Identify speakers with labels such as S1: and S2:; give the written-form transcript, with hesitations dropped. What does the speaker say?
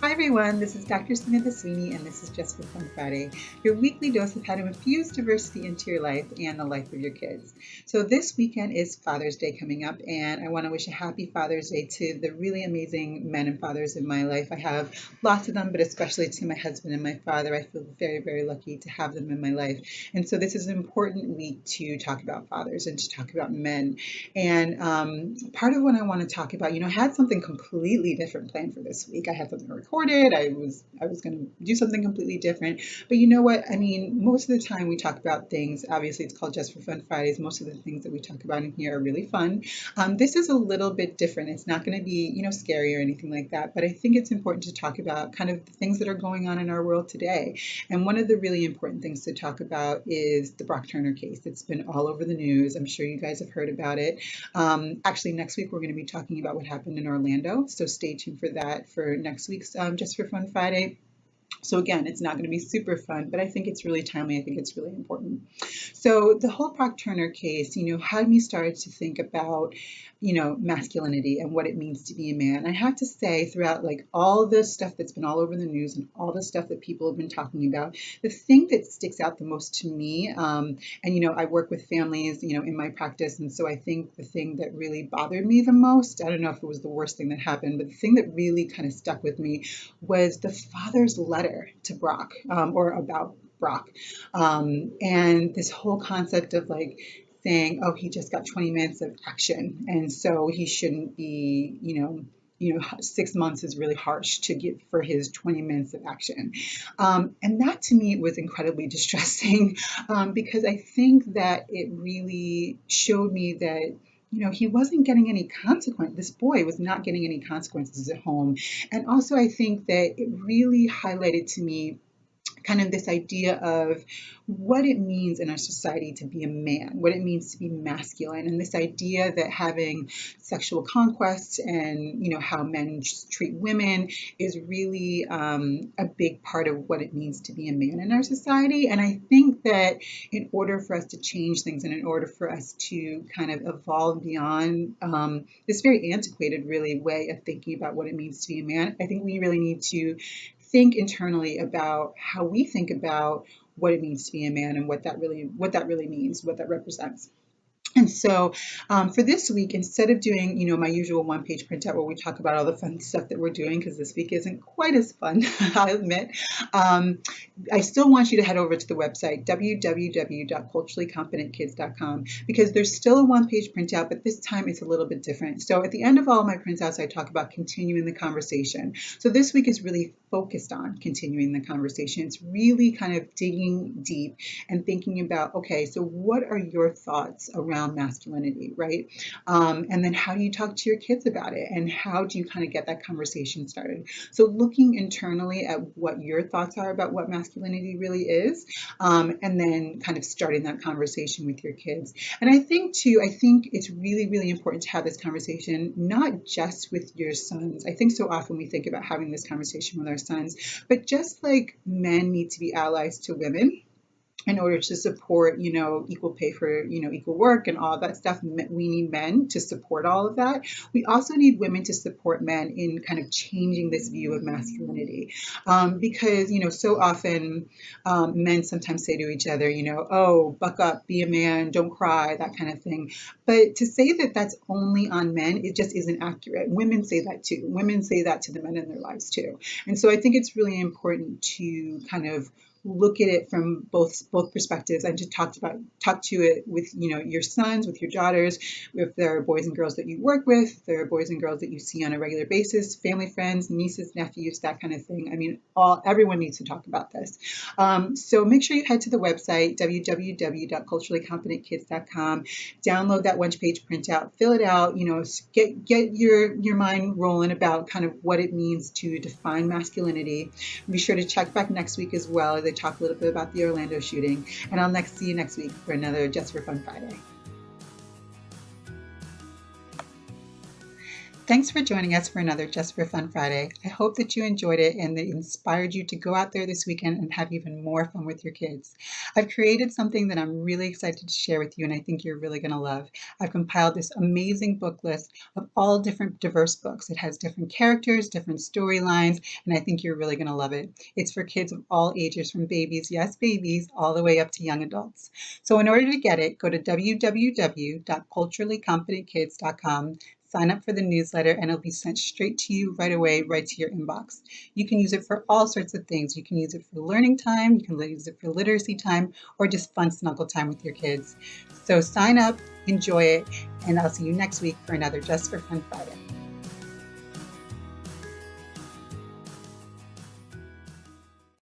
S1: Hi everyone, this is Dr. Samantha Sweeney and this is Just for Fun Friday, your weekly dose of how to infuse diversity into your life and the life of your kids. So this weekend is Father's Day coming up and I want to wish a happy Father's Day to the really amazing men and fathers in my life. I have lots of them, but especially to my husband and my father. I feel very, very lucky to have them in my life. And so this is an important week to talk about fathers and to talk about men. And part of what I want to talk about, I had something completely different planned for this week. I had something recorded. I was going to do something completely different. But you know what? I mean, most of the time we talk about things. Obviously, it's called Just for Fun Fridays. Most of the things that we talk about in here are really fun. This is a little bit different. It's not going to be, scary or anything like that. But I think it's important to talk about kind of the things that are going on in our world today. And one of the really important things to talk about is the Brock Turner case. It's been all over the news. I'm sure you guys have heard about it. Actually, next week we're going to be talking about what happened in Orlando. So stay tuned for that for next week's Just for Fun Friday. So again, it's not going to be super fun, but I think it's really timely. I think it's really important. So the whole Brock Turner case, had me started to think about, masculinity and what it means to be a man. I have to say, throughout like all the stuff that's been all over the news and all the stuff that people have been talking about, the thing that sticks out the most to me, and I work with families, in my practice, and so I think the thing that really bothered me the most, I don't know if it was the worst thing that happened, but the thing that really kind of stuck with me was the father's letter to Brock, or about Brock, and this whole concept of like saying, oh, he just got 20 minutes of action, and so he shouldn't be, 6 months is really harsh to give for his 20 minutes of action. And that to me was incredibly distressing, because I think that it really showed me that he wasn't getting any consequence. This boy was not getting any consequences at home. And also, I think that it really highlighted to me kind of this idea of what it means in our society to be a man, what it means to be masculine, and this idea that having sexual conquest and how men treat women is really a big part of what it means to be a man in our society. And I think that in order for us to change things and in order for us to kind of evolve beyond this very antiquated really way of thinking about what it means to be a man, I think we really need to think internally about how we think about what it means to be a man and what that really means, what that represents. And so for this week, instead of doing, my usual one-page printout where we talk about all the fun stuff that we're doing, because this week isn't quite as fun, I admit, I still want you to head over to the website, www.culturallycompetentkids.com, because there's still a one-page printout, but this time it's a little bit different. So at the end of all my printouts, I talk about continuing the conversation. So this week is really focused on continuing the conversation. It's really kind of digging deep and thinking about, okay, so what are your thoughts around masculinity, right? And then how do you talk to your kids about it? And how do you kind of get that conversation started? So looking internally at what your thoughts are about what masculinity really is, and then kind of starting that conversation with your kids. And I think it's really, really important to have this conversation, not just with your sons. I think so often we think about having this conversation with our sons, but just like men need to be allies to women, in order to support, equal pay for, equal work and all that stuff, we need men to support all of that. We also need women to support men in kind of changing this view of masculinity. Because, so often men sometimes say to each other, oh, buck up, be a man, don't cry, that kind of thing. But to say that that's only on men, it just isn't accurate. Women say that too. Women say that to the men in their lives too. And so I think it's really important to kind of look at it from both perspectives and to talk to it with your sons, with your daughters, if there are boys and girls that you work with, if there are boys and girls that you see on a regular basis, family, friends, nieces, nephews, that kind of thing. I mean, everyone needs to talk about this. So make sure you head to the website, www.culturallycompetentkids.com, download that one-page printout, fill it out, get your mind rolling about kind of what it means to define masculinity. Be sure to check back next week as well. They talk a little bit about the Orlando shooting, and I'll see you next week for another Just for Fun Friday. Thanks for joining us for another Just for Fun Friday. I hope that you enjoyed it and it inspired you to go out there this weekend and have even more fun with your kids. I've created something that I'm really excited to share with you and I think you're really going to love. I've compiled this amazing book list of all different diverse books. It has different characters, different storylines, and I think you're really going to love it. It's for kids of all ages, from babies, yes, babies, all the way up to young adults. So in order to get it, go to www.culturallycompetentkids.com. Sign up for the newsletter and it'll be sent straight to you right away, right to your inbox. You can use it for all sorts of things. You can use it for learning time, you can use it for literacy time, or just fun snuggle time with your kids. So sign up, enjoy it, and I'll see you next week for another Just for Fun Friday.